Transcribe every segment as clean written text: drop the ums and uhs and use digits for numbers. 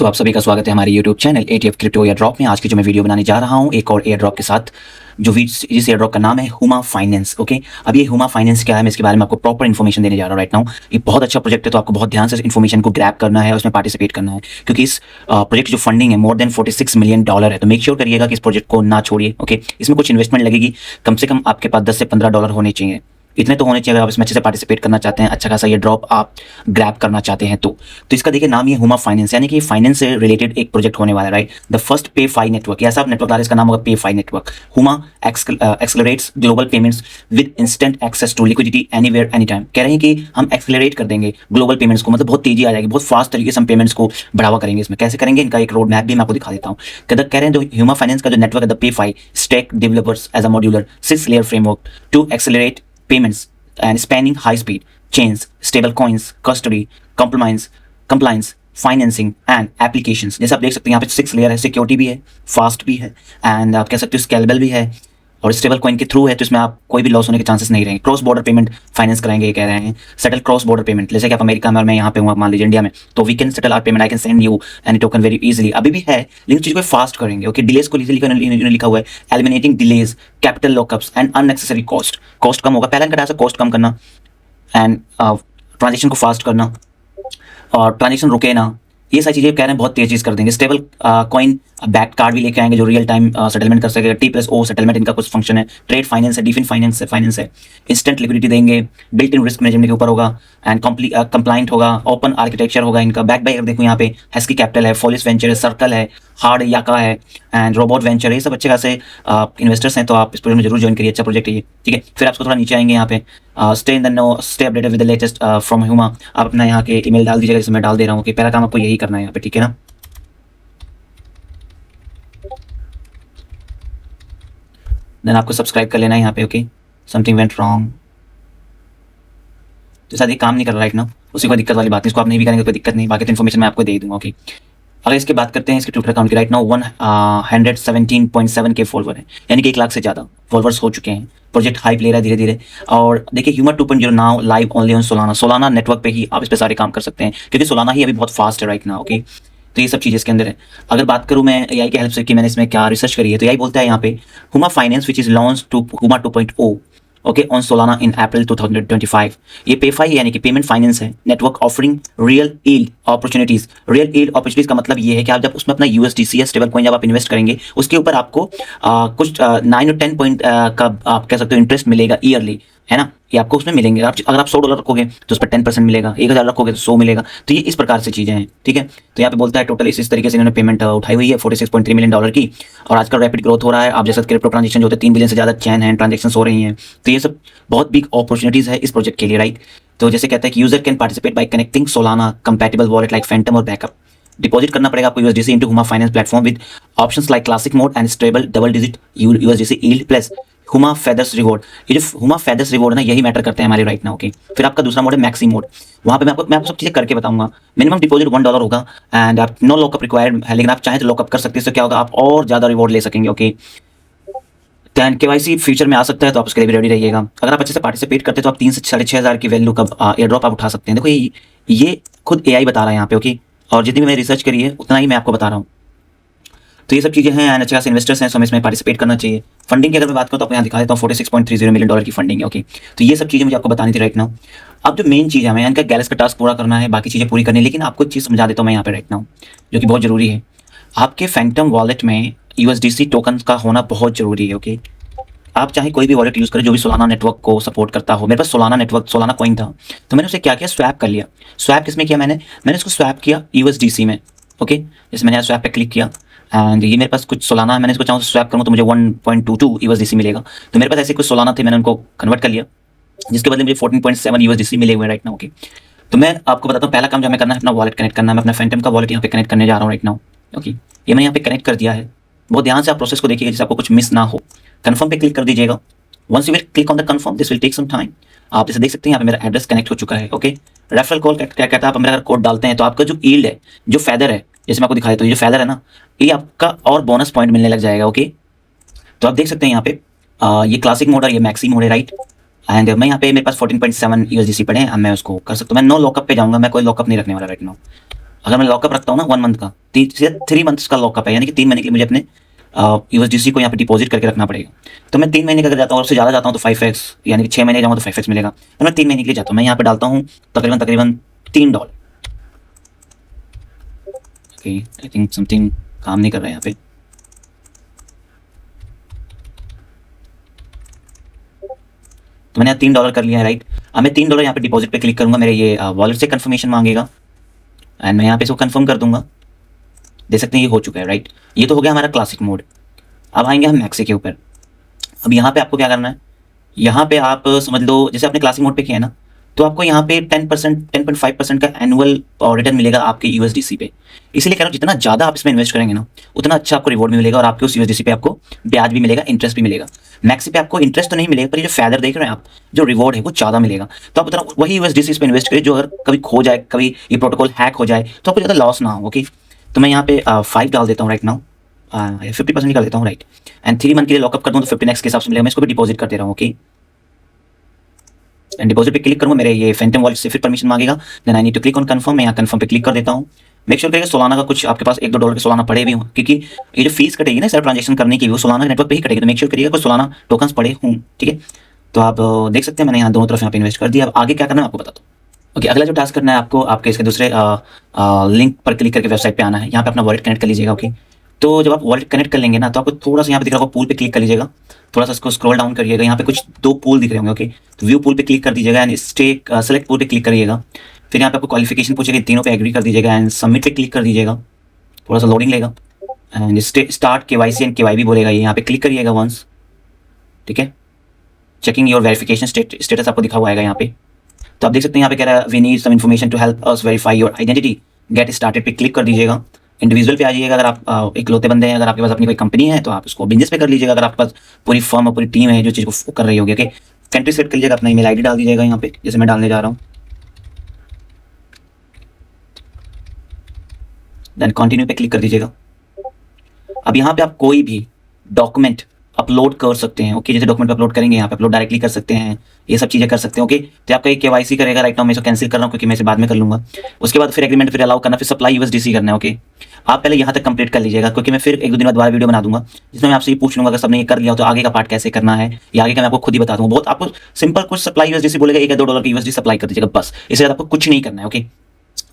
आप सभी का स्वागत है हमारे YouTube channel ATF crypto air drop में। आज की जो मैं वीडियो बनाने जा रहा हूँ एक और एयर ड्रॉप के साथ, जिस एयर ड्रॉप का नाम है हुमा फाइनेंस। ओके, अब ये हुमा फाइनेंस क्या है, मैं इसके बारे में आपको प्रॉपर इन्फॉर्मेशन देने जा रहा हूँ राइट नाउ। ये बहुत अच्छा प्रोजेक्ट है, तो आपको बहुत ध्यान से इन्फॉर्मेशन को ग्रैब करना है और उसमें पार्टिसिपेट करना है, क्योंकि इस प्रोजेक्ट जो फंडिंग है मोर देन $46 मिलियन है। तो मेक श्योर करिएगा कि इस प्रोजेक्ट को ना छोड़िए। ओके, इसमें कुछ इन्वेस्टमेंट लगेगी, कम से कम आपके पास $10 से $15 होने चाहिए। इतने तो होने चाहिए अगर आप इसमें अच्छे से पार्टिसिपेट करना चाहते हैं, अच्छा खासा ये ड्रॉप आप ग्रैब करना चाहते हैं। तो इसका देखिए नाम ये हुमा फाइनेंस, यानी कि फाइनेंस से रिलेटेड एक प्रोजेक्ट होने वाला है right. The first pay fi network, ऐसा आप नेटवर्क ला रहे, इसका नाम होगा pay fi network. Huma accelerates global payments with instant access to liquidity anywhere any time. कह रहे हैं कि हम एक्सेलरेट कर देंगे ग्लोबल पेमेंट्स को, मतलब बहुत तेजी आ जाएगी, बहुत फास्ट तरीके से हम पेमेंट्स को बढ़ावा करेंगे। इसमें कैसे करेंगे, इनका एक रोड मैप भी मैं आपको दिखा देता हूँ। कह रहे हैं जो हुमा फाइनेंस का जो नेटवर्क है the pay fi stack developers as a modular 6 layer framework to accelerate payments and spanning high speed chains, stable coins, custody, compliance, financing and applications। जैसे आप देख सकते हैं यहाँ पे 6 लेयर है, सिक्योरिटी भी है, फास्ट भी है एंड आप कह सकते हो स्केलेबल भी है और स्टेबल कॉइन के थ्रू है, तो इसमें आप कोई भी लॉस होने के चांसेस नहीं रहेंगे। क्रॉस बॉर्डर पेमेंट फाइनेंस कराएंगे, ये कह रहे हैं सेटल क्रॉस बॉर्डर पेमेंट। जैसे कि आप अमेरिका में और मैं यहाँ पे हूँ, मान लीजिए इंडिया में, तो we can settle our payment, I can send you any token very easily. अभी भी है लेकिन चीज़ को फास्ट करेंगे। ओके, डिलेस को लिखा हुआ है eliminating delays, capital lockups and unnecessary cost कम होगा। पहला इनका टास्क है कॉस्ट कम करना एंड ट्रांजेक्शन को फास्ट करना और ट्रांजेक्शन रुके ना, ये सारी चीज़ें कह रहे हैं बहुत तेज चीज़ कर देंगे। स्टेबल कॉइन बैक कार्ड भी लेके आएंगे जो रियल टाइम सेटलमेंट कर सकेगा। T+O सेटलमेंट इनका कुछ फंक्शन है। ट्रेड फाइनेंस है, डिफिन फाइनेंस है। इंस्टेंट लिक्विडिटी देंगे, बिल्ट इन रिस्क मैनेजमेंट के ऊपर होगा एंड कंप्लाइंट होगा। ओपन आर्किटेक्चर होगा इनका। बैक बाय देखो यहाँ पे हैस्की कैपिटल है, फॉलिस वेंचर है, सर्कल है, हार्ड याका है एंड रोबोट वेंचर है। ये सब अच्छे खासे इन्वेस्टर्स हैं, तो आप इस प्रोजेक्ट में जरूर ज्वाइन करिए। अच्छा प्रोजेक्ट है ये, ठीक है। फिर आपको थोड़ा नीचे आएंगे यहाँ पे stay in the know, stay updated with the latest from Huma. आप अपना यहाँ के ईमेल डाल दीजिएगा, जिसमें मैं डाल दे रहा हूँ कि पहला काम आपको यही करना है यहाँ पे, ठीक है ना। देन आपको सब्सक्राइब कर लेना है यहाँ पे। ओके, समथिंग वेंट रॉन्ग, तो शायद ये काम नहीं कर रहा राइट ना, उसी को दिक्कत वाली बात है। इसको आप नहीं भी करेंगे कोई दिक्कत नहीं, बाकी तो इन्फॉर्मेशन मैं आपको दे दूंगा। ओके, अगर इसकी बात करते हैं इसके ट्विटर अकाउंट की, राइट नाउ 117.7 के फॉलोवर है, यानी कि 1 लाख से ज़्यादा फॉलोवर्स हो चुके हैं। प्रोजेक्ट हाइप ले रहा है धीरे धीरे। और देखिए Huma 2.0 now live only on Solana network पे ही आप इस पे सारे काम कर सकते हैं, क्योंकि सोलाना ही अभी बहुत फास्ट है राइट नाउ। ओके, तो ये सब चीज़ इसके अंदर है। अगर बात करूँ मैं एआई की हेल्प से कि मैंने इसमें क्या रिसर्च करी है, तो एआई बोलता है यहाँ पे Huma finance which is launch to Huma 2.0 okay on Solana in April 2025। ये पेफाई यानी कि पेमेंट फाइनेंस है network offering real yield opportunities. Real yield opportunities का मतलब ये है कि आप जब उसमें अपना USDC या स्टेबल कॉइन जब आप इन्वेस्ट करेंगे, उसके ऊपर आपको कुछ 9 और 10 पॉइंट का आप कह सकते हो इंटरेस्ट मिलेगा ईयरली, है ना। ये आपको उसमें मिलेंगे। अगर आप $100 रखोगे तो उस पर 10% मिलेगा, 1000 रखोगे तो 100 मिलेगा। तो ये इस प्रकार से चीज़ें हैं, ठीक है। तो यहाँ पे बोलता है टोटल इस तरीके से इन्होंने पेमेंट उठाई हुई है $46.3 मिलियन की। और आजकल रैपिड ग्रोथ हो रहा है। आप जैसे क्रिप्टो ट्रांजेक्शन जो होते हैं 3 बिलियन से ज़्यादा चैन है, ट्रांजेक्शन हो रही हैं। तो ये सब बहुत बिग अपॉर्चुनिटीज़ है इस प्रोजेक्ट के लिए राइट। तो जैसे कहते हैं कि user can participate bye connecting Solana compatible wallet like Phantom और बैकअप। डिपॉजिट करना पड़ेगा आपको USDC into Huma finance platform with options like classic mode and stable double digit USDC yield plus Huma feathers reward. ये जो हुमा फेदर्स रिवॉर्ड है ना, यही matter करते हैं हमारे राइट नाउ। ओके, फिर आपका दूसरा मोड है मैक्सी मोड। वहाँ पे मैं आपको सब चीज़ें करके बताऊंगा। मिनिमम डिपॉजिट $1 होगा एंड आप नो लॉकअप रिक्वायर्ड है, लेकिन आप चाहें तो लॉकअप कर सकते हैं। इससे क्या होगा, आप और ज़्यादा रिवॉर्ड ले सकेंगे। ओके, दैन KYC फ्यूचर में आ सकता है, तो आप उसके लिए भी रेडी रहिएगा। अगर आप अच्छे से पार्टिसिपेट करते हैं तो आप 3 से 6,500 की वैल्यू का एयर ड्रॉप आप उठा सकते हैं। देखो ये खुद AI बता रहा है यहाँ पे। ओके, और जितनी भी मैंने रिसर्च करी है उतना ही मैं आपको बता रहा हूँ। तो ये सब चीज़ें हैं एंड अच्छे खासे इन्वेस्टर्स हैं, सो हमें इसमें पार्टिसिपेट करना चाहिए। फंडिंग की अगर मैं बात करूँ तो आपको यहाँ दिखा देता हूँ $46.30 मिलियन की फंडिंग है। ओके, तो ये सब चीज़ें मुझे आपको बतानी थी राइट नाउ। अब जो मेन चीज़ है, हमें इनका गैलेक्स का टास्क पूरा करना है, बाकी चीज़ें पूरी करनी है। लेकिन आपको एक चीज़ समझा देता हूँ मैं यहाँ पे राइट नाउ, जो कि बहुत ज़रूरी है। आपके फैंटम वॉलेट में USDC टोकन का होना बहुत ज़रूरी है। ओके, आप चाहे कोई भी वॉलेट यूज़ करें जो भी सोलाना नेटवर्क को सपोर्ट करता हो। मेरे पास सोलाना कॉइन था, तो मैंने उसे क्या किया, स्वैप कर लिया। स्वैप किसमें किया मैंने इसको स्वैप किया USDC में। ओके, जैसे मैंने स्वैप पे क्लिक किया एंड ये मेरे पास कुछ सोलाना है, मैंने इसको चाहूँ स्वैप करूँ तो मुझे 1.22 USDC मिलेगा। तो मेरे पास ऐसे कुछ सोलाना थे, मैंने उनको कन्वर्ट कर लिया, जिसके बदले मुझे 14.7 USDC मिले हुए राइट नाउ। ओके, तो मैं आपको बताता हूँ पहला काम जो हमें करना है, अपना वॉलेट कनेक्ट करना है। मैं अपना फैंटम का वॉलेट यहाँ पे कनेक्ट करने जा रहा हूँ राइट नाउ। ओके, ये मैंने यहाँ पे कनेक्ट कर दिया है। बहुत ध्यान से आप प्रोसेस को देखिएगा जिससे आपको कुछ मिस ना हो। कन्फर्म पे क्लिक कर दीजिएगा। Once you will click on the confirm, this will take some time. आप जैसे देख सकते हैं यहाँ पे मेरा एड्रेस कनेक्ट हो चुका है। ओके, रेफरल कोड क्या कहता है, आप मेरा अगर कोड डालते हैं तो आपका जो यील्ड है, जो फेदर है, जैसे मैं आपको दिखा देता हूँ, ये जो फेदर है ना, ये आपका और बोनस पॉइंट मिलने लग जाएगा। ओके, तो आप देख सकते हैं यहाँ पे ये क्लासिक मोड और ये मैक्सी मोड है राइट। एंड मैं यहाँ पे मेरे पास 14.7 USDC पड़े हैं। अब मैं उसको कर सकता हूँ। मैं नो लॉकअप पे जाऊँगा, मैं कोई लॉकअप नहीं रखने वाला राइट नाउ। अगर मैं लॉकअप रखता हूँ ना 1 मंथ का, 3 मंथ्स का लॉकअप है, यानी कि 3 महीने के लिए मुझे अपने यूएसडीसी को यहाँ पे डिपॉजिट करके रखना पड़ेगा। तो मैं 3 महीने का अगर जाता हूँ और उससे ज़्यादा जाता हूँ तो 5x, यानी कि 6 महीने जाऊँगा तो 5x मिलेगा। तो मैं 3 महीने के लिए जाता हूँ, मैं यहाँ पे डालता हूँ तकरीबन $3। ओके, आई थिंक समथिंग काम नहीं कर रहा है यहाँ पे। तो मैंने यहाँ $3 कर लिया है, राइट। अब मैं $3 यहाँ पे डिपॉजिट पे क्लिक करूंगा, मेरे ये वॉलेट से कंफर्मेशन मांगेगा एंड मैं यहाँ पे इसको कंफर्म कर दूंगा। देख सकते हैं ये हो चुका है, राइट। ये तो हो गया हमारा क्लासिक मोड। अब आएंगे हम मैक्सी के ऊपर। अब यहाँ पे आपको क्या करना है, यहाँ पे आप समझ लो जैसे आपने क्लासिक मोड पे किया है ना, तो आपको यहाँ पे 10%, 10.5% का एनुअल रिटर्न मिलेगा आपके यूएसडीसी पे। इसलिए कह रहा हूँ जितना ज़्यादा आप इसमें इन्वेस्ट करेंगे ना, उतना अच्छा आपको रिवॉर्ड भी मिलेगा और आपके उस यूएसडीसी पे आपको ब्याज भी मिलेगा, इंटरेस्ट भी मिलेगा। मैक्सी पे आपको इंटरेस्ट तो नहीं मिलेगा, पर ये जो फायदा देख रहे हैं आप, जो रिवॉर्ड है वो ज़्यादा मिलेगा। तो आप उतना वही यूएसडीसी पे इन्वेस्ट करिए जो अगर कभी खो जाए, कभी ये प्रोटोकॉल हैक हो जाए तो आपको ज़्यादा लॉस ना हो। ओके, तो मैं यहाँ पे 5 डाल देता हूँ राइट नाउ, 50% कर देता हूँ, राइट। एंड 3 मंथ के लिए लॉकअप कर दूँ तो 15x के हिसाब से मिलेगा। मैं इसको भी डिपॉजिट कर दे रहा हूँ। ओके, एंड डिपॉजिट पे क्लिक करूँगा, मेरे ये फैंटम वॉलेट से फिर परमिशन मांगेगा, then I need to click on confirm. मैं यहाँ कंफर्म पे क्लिक कर देता हूँ। मेक श्योर करिएगा सोलाना का कुछ आपके पास $1-2 के सोलाना पड़े भी हों, क्योंकि ये जो फीस कटेगी ना सर ट्रांजेक्शन करने की वो सोलाना नेटवर्क पे ही कटेगी। तो मेक श्योर करिएगा कुछ सोलाना टोकन्स पड़े हों, ठीक है। तो आप देख सकते हैं मैंने यहाँ दोनों तरफ यहाँ पे इन्वेस्ट कर दिया। अब आगे क्या करना है आपको बताता हूँ। ओके, अगला जो टास्क करना है आपको, आपके इसके दूसरे लिंक पर क्लिक करके वेबसाइट पे आना है। यहाँ पे अपना वॉलेट कनेक्ट कर लीजिएगा। ओके, तो जब आप वॉलेट कनेक्ट कर लेंगे ना, तो आपको थोड़ा सा यहाँ पे दिख रहा होगा पूल पे क्लिक कर लीजिएगा, थोड़ा सा इसको स्क्रॉल डाउन करिएगा, यहाँ पे कुछ 2 पूल दिख रहे होंगे। ओके, तो व्यू पूल पे क्लिक कर दीजिएगा एंड स्टेक सेलेक्ट पूल पे क्लिक करिएगा। फिर यहाँ पे आपको क्वालिफिकेशन पूछेगा, तीनों पे एग्री कर दीजिएगा एंड सबमिट पे क्लिक कर दीजिएगा। थोड़ा सा लोडिंग लेगा and start KYC and KYB बोलेगा, ये यहाँ पे क्लिक करिएगा वंस, ठीक है। चेकिंग योर वेरिफिकेशन स्टेटस आपको दिखा हुआ आएगा यहाँ पे। तो आप देख सकते हैं यहाँ पे कह रहा है we need some information to help us verify your identity, get started पे क्लिक कर दीजिएगा। इंडिविजुअल पे आ जाइएगा, अगर आप इकलौते बंदे हैं, अगर आपके पास अपनी कोई कंपनी है तो आप उसको बिजनेस पे कर लीजिएगा। अगर आपके पास पूरी फर्म और पूरी टीम है जो चीज़ को कर रही होगी, ओके। कंट्री सेट कर लीजिएगा, अपना ईमेल आईडी डाल दीजिएगा यहाँ पे, जैसे मैं डालने जा रहा हूँ। देन कंटिन्यू पे क्लिक कर दीजिएगा। अब यहाँ पे आप कोई भी डॉक्यूमेंट अपलोड कर सकते हैं। ओके, जैसे डॉक्यूमेंट अपलोड करेंगे यहाँ पे अपलोड डायरेक्टली कर सकते हैं, ये सब चीज़ें कर सकते हैं। ओके, तो आपका एक केवाईसी करेगा राइट नाउ, मैं इसको कैंसिल कर रहा हूँ क्योंकि मैं इसे बाद में कर लूँगा। उसके बाद फिर एग्रीमेंट फिर अलाउ करना, फिर सप्लाई यूएसडीसी करना है। ओके, आप पहले यहाँ तक कंप्लीट कर लीजिएगा, क्योंकि मैं फिर 1-2 दिन बाद दोबारा वीडियो बना दूंगा जिसमें मैं आपसे ये पूछ लूँगा अगर सबने ये कर लिया हो तो आगे का पार्ट कैसे करना है, या आगे का मैं आपको खुद ही बता दूँगा। बहुत आपको सिंपल कुछ सप्लाई यूएसडीसी बोलेगा, $1 या $2 की यूएसडी सप्लाई कर दीजिएगा, बस। इससे ज़्यादा आपको कुछ नहीं करना है। ओके,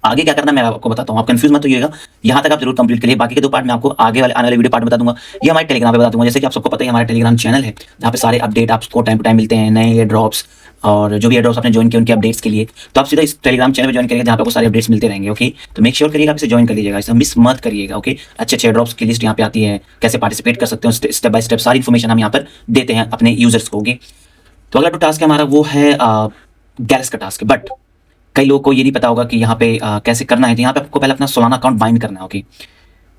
आगे क्या करना है मैं आपको बताता हूँ, आप कंफ्यूज मत होइएगा। यहाँ तक आप जरूर कंप्लीट करिए, बाकी के 2 पार्ट मैं आपको आगे वाले आने वाले वीडियो पार्ट में बता दूंगा। ये हमारे टेलीग्राम पे बता दूंगा। जैसे कि आप सबको पता है हमारा टेलीग्राम चैनल है जहाँ पे सारे अपडेट आपको टाइम टू टाइम मिलते हैं, नए एयर ड्रॉप्स और जो भी एयर ड्रॉप्स आपने ज्वाइन किए उनके अपडेट्स के लिए। तो आप सीधा इस टेलीग्राम चैनल पे ज्वाइन करिएगा जहाँ पे आपको सारे अपडेट्स मिलते रहेंगे। ओके, तो मेक श्योर करिएगा आप इसे ज्वाइन कर लीजिएगा, इसे मिस मत करिएगा। ओके, अच्छे एयर ड्रॉप्स की लिस्ट यहाँ पे आती है, कैसे पार्टिसिपेट कर सकते हो, स्टेप बाय स्टेप सारी इन्फॉर्मेशन हम यहाँ पर देते हैं अपने यूजर्स को। ओके, तो अगला जो टास्क है हमारा वो है गैलेक्स का टास्क है। बट कई लोगों को ये नहीं पता होगा कि यहाँ पे कैसे करना है। तो यहाँ पे आपको पहले अपना सोलाना अकाउंट बाइंड करना है। ओके,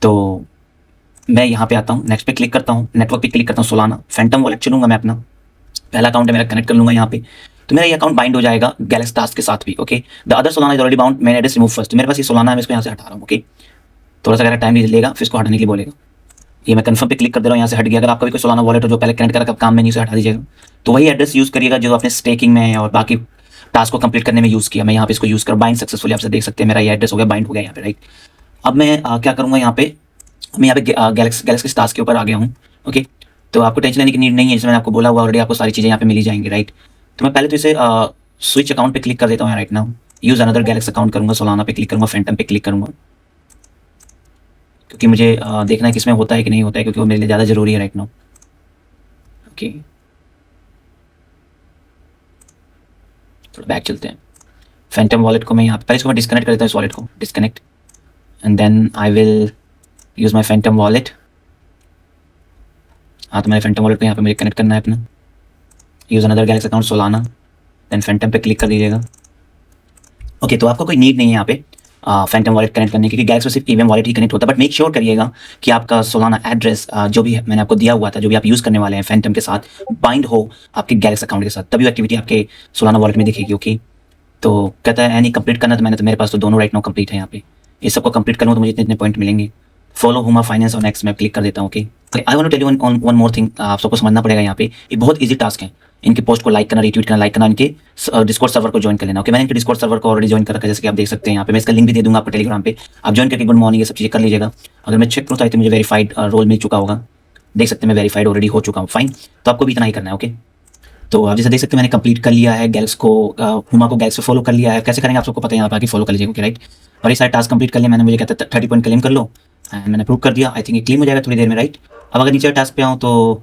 तो मैं यहाँ पे आता हूँ, नेक्स्ट पे क्लिक करता हूँ, नेटवर्क पे क्लिक करता हूँ, सोलाना फैंटम वॉलेट चुनूंगा मैं, अपना पहला अकाउंट है मेरा, कनेक्ट कर लूंगा यहाँ पे। तो मेरा ये अकाउंट बाइंड हो जाएगा गैलेक्स टास्क के साथ भी। Okay, the other Solana is already bound, main address remove first. मेरे पास ये सोलाना है, मैं इसको यहाँ से हटा रहा हूँ। ओके, थोड़ा सा टाइम भी लेगा, फिर इसको हटाने के लिए बोलेगा। ये मैं कंफर्म पे क्लिक कर दे रहा हूँ, यहाँ से हट गया। अगर आपका भी कोई सोलाना वॉलेट हो जो पहले कनेक्ट करा काम में नहीं, उसे हटा दीजिएगा। तो वही एड्रेस यूज़ करिएगा जो आपने स्टेकिंग में और बाकी टास्क को कंप्लीट करने में यूज़ किया। मैं यहाँ पे इसको यूज़ कर बाइंड सक्सेसफुली, आपसे देख सकते हैं मेरा ये एड्रेस हो गया, बाइंड हो गया यहाँ पे, राइट। अब मैं क्या करूँगा यहाँ पे, मैं यहाँ पे गैलेक्स के टास्क के ऊपर आ गया हूँ। ओके, तो आपको टेंशन लेने की नीड नहीं है, जैसे मैंने आपको बोला हुआ ऑलरेडी, आपको सारी चीज़ें यहाँ पे मिल जाएंगी, राइट। तो मैं पहले तो इसे स्विच अकाउंट पे क्लिक कर देता हूँ right now, use another Galxe account करूँगा, सोलाना पे क्लिक करूँगा, फैंटम पे क्लिक करूँगा, क्योंकि मुझे देखना है कि इसमें होता है कि नहीं होता है, क्योंकि वो मेरे लिए ज़्यादा ज़रूरी है राइट नाउ। ओके, थोड़ा बैक चलते हैं। फैंटम वॉलेट को मैं यहाँ पे पहले इसको मैं डिस्कनेक्ट कर देता हूँ, इस वॉलेट को disconnect, and then I will use my Phantom wallet. हाँ, तो मेरे फैंटम वॉलेट को यहाँ पे मुझे कनेक्ट करना है अपना, use another Galxe account Solana, then Phantom पे क्लिक कर दीजिएगा। ओके, तो आपको कोई नीड नहीं है यहाँ पे फैंटम वॉलेट कनेक्ट करने की, क्योंकि गैलेक्स में सिर्फ ईवीएम वॉलेट ही कनेक्ट होता है। बट मेक श्योर करिएगा कि आपका सोलाना एड्रेस जो भी मैंने आपको दिया हुआ था, जो भी आप यूज़ करने वाले हैं फैंटम के साथ, बाइंड हो आपके गैलेक्स अकाउंट के साथ, तभी एक्टिविटी आपके सोलाना वॉलेट में दिखेगी। ओके, तो कहता है एनी कंप्लीट करना, तो मैंने तो मेरे पास तो दोनों राइट नाउ कंप्लीट है यहाँ पे। इस सबको कंप्लीट करूँ तो मुझे इतने पॉइंट मिलेंगे। फॉलो हुमा फाइनेंस और नेक्स्ट मैं क्लिक कर देता हूँ। Okay, I want to tell you one more thing, आप सबको समझना पड़ेगा यहाँ पे, ये बहुत ईजी टास्क है, इनके पोस्ट को लाइक करना, रीट्वीट करना, लाइक करना, इनके डिस्कॉर्ड सर्वर को ज्वाइन कर लेना। ओके, मैंने इनके डिस्कॉर्ड सर्वर को ऑलरेडी ज्वाइन कर रखा है, जैसे कि आप देख सकते हैं यहाँ पे। मैं इसका लिंक भी दे दूंगा आपको टेलीग्राम पे, आप ज्वाइन करके गुड मॉर्निंग ये सब चीज़ें कर लीजिएगा। अगर मैं चेक करूँ तो मुझे वेरीफाइड रोल मिल चुका होगा, देख सकते हैं मैं वेरीफाइड ऑलरेडी हो चुका हूँ। फाइन, तो आपको भी इतना ही करना है। ओके, तो आप जैसे देख सकते हैं मैंने कंप्लीट कर लिया है गैल्स को, हुमा को गैल्स पे फॉलो कर लिया है। कैसे करेंगे आप सबको पता है, यहाँ पे आके फॉलो कर लीजिएगा। राइट, और ये सारे टास्क कंप्लीट कर लिया मैंने, मुझे कहता है 30 पॉइंट क्लेम कर लो, एंड मैंने अप्रूव कर दिया। आई थिंक ये क्लेम हो जाएगा थोड़ी देर में। राइट, अब अगर नीचे टास्क पे आऊँ तो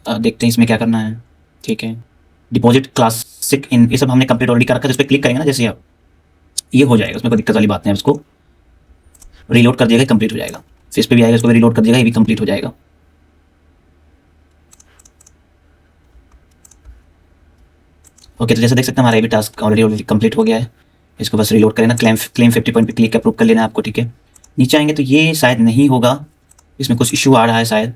देखते हैं इसमें क्या करना है। ठीक है, डिपॉजिट क्लासिक इन, ये सब हमने कंप्लीट ऑलरेडी कर रखा है। इस पर क्लिक करेंगे ना जैसे आप, ये हो जाएगा, उसमें कोई दिक्कत वाली बात नहीं है। उसको रीलोड कर दिएगा, कंप्लीट हो जाएगा। फिर इस पर भी आएगा, इसको भी रीलोड कर दिएगा, ये भी कंप्लीट हो जाएगा। ओके, तो जैसे देख सकते हैं हमारा ये भी टास्क ऑलरेडी कंप्लीट हो गया है। इसको बस रीलोड करें ना, क्लेम 50 पॉइंट पे क्लिक अप्रूव कर लेना है आपको। ठीक है, नीचे आएंगे तो ये शायद नहीं होगा, इसमें कुछ इशू आ रहा है शायद।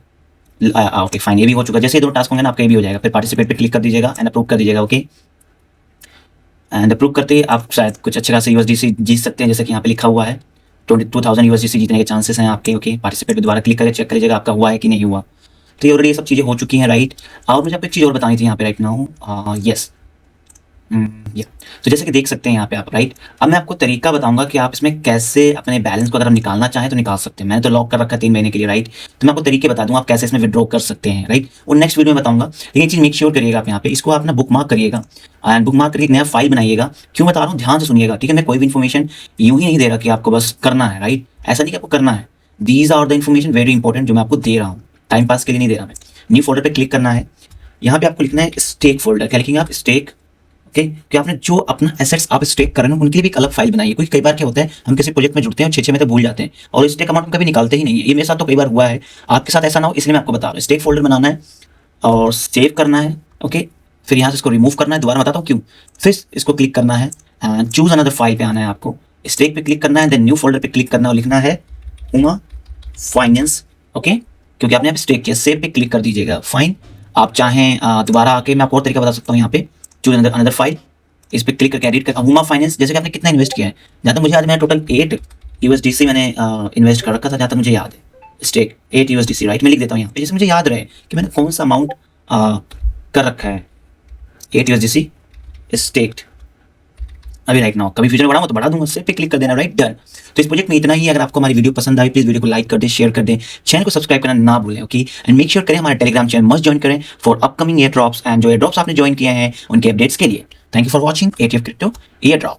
ओके फाइन, ये भी हो चुका है। जैसे ये दो टास्क होंगे ना आपका ये भी हो जाएगा। फिर पार्टिसिपेट पे क्लिक कर दीजिएगा एंड अप्रूव कर दीजिएगा। ओके, एंड अप्रूव करते ही आप शायद कुछ अच्छे खासे USDC जीत सकते हैं, जैसे कि यहाँ पे लिखा हुआ है 22,000 USDC जीतने के चांसेस हैं आपके। ओके, पार्टिसिपेट पे दोबारा क्लिक करें, चेक करिएगा आपका हुआ है कि नहीं हुआ। तो ये ऑलरेडी ये सब चीज़ें हो चुकी हैं। राइट, और मुझे आपको एक चीज़ और बतानी थी यहाँ पे राइट नाउ। यस, या तो जैसे कि देख सकते हैं यहाँ पे आप। राइट, अब मैं आपको तरीका बताऊंगा कि आप इसमें कैसे अपने बैलेंस को अगर आप निकालना चाहें तो निकाल सकते हैं। मैंने तो लॉक कर रखा है 3 महीने के लिए। राइट, तो मैं आपको तरीके बता दूंगा आप कैसे इसमें विड्रॉ कर सकते हैं। राइट, और नेक्स्ट वीडियो में बताऊंगा। लेकिन एक चीज़ मेक श्योर करिएगा आप यहाँ पे, इसको आप ना बुक मार्क करिएगा एंड बुक मार्क करके एक नया फाइल बनाइएगा। क्यों बता रहा हूँ, ध्यान से सुनिएगा। ठीक है, मैं कोई भी इन्फॉर्मेशन यूं ही नहीं दे रहा कि आपको बस करना है। राइट, ऐसा नहीं कि आपको करना है, these are the information very important जो मैं आपको दे रहा हूँ, टाइम पास के लिए नहीं दे रहा मैं। न्यू फोल्डर पे क्लिक करना है, यहाँ पे आपको लिखना है स्टेक फोल्डर। क्या लिखेंगे आप, स्टेक। ओके, कि आपने जो अपना एसेट्स आप स्टेक कर रहे हैं उनके लिए भी एक अलग फाइल बनाइए। क्योंकि कई बार क्या होता है, हम किसी प्रोजेक्ट में जुड़ते हैं और 6 महीने भूल जाते हैं और स्टेक अमाउंट हम कभी निकालते ही नहीं है। ये मेरे साथ तो कई बार हुआ है, आपके साथ ऐसा ना हो इसलिए मैं आपको बता रहा हूँ। स्टेक फोल्डर बनाना है और सेव करना है। ओके, फिर यहाँ से इसको रिमूव करना है, दोबारा बताता हूँ क्यों। फिर इसको क्लिक करना है एंड चूज अनदर फाइल पे आना है आपको, स्टेक पे क्लिक करना है, देन न्यू फोल्डर पे क्लिक करना है और लिखना है हुमा फाइनेंस। ओके, क्योंकि आपने यहाँ पे स्टेक किया, सेव पे क्लिक कर दीजिएगा। फाइन, आप चाहें दोबारा आके मैं आपको और तरीका बता सकता हूँ। यहाँ पे चूज अनदर फाइल, इस पर क्लिक करके एडिट कर हुमा फाइनेंस। जैसे कि आपने कितना इन्वेस्ट किया है, जहाँ तक मुझे याद है, मैंने टोटल 8 USDC मैंने इन्वेस्ट कर रखा था, जहाँ तक मुझे याद है। Stake 8 USDC। राइट, मैं लिख देता हूँ यहाँ पे, जैसे मुझे याद रहे कि मैंने कौन सा अमाउंट कर रखा है। 8 USDC स्टेक्ड अभी राइट नाउ, कभी फ्यूचर में बढ़ाऊंगा तो बढ़ा दूंगा। सेव पे क्लिक कर देना। Right, done. तो इस प्रोजेक्ट में इतना ही। अगर आपको हमारी वीडियो पसंद आई प्लीज वीडियो को लाइक कर दें, शेयर कर दें, चैनल को सब्सक्राइब करना ना भूलें। ओके, एंड मेक श्योर करें हमारे टेलीग्राम चैनल मस्ट ज्वाइन करें for upcoming air drops, and जो एयर ड्रॉप्स आपने ज्वाइन किए हैं उनके अपडेट्स के लिए। Thank you for watching ATF crypto air drop.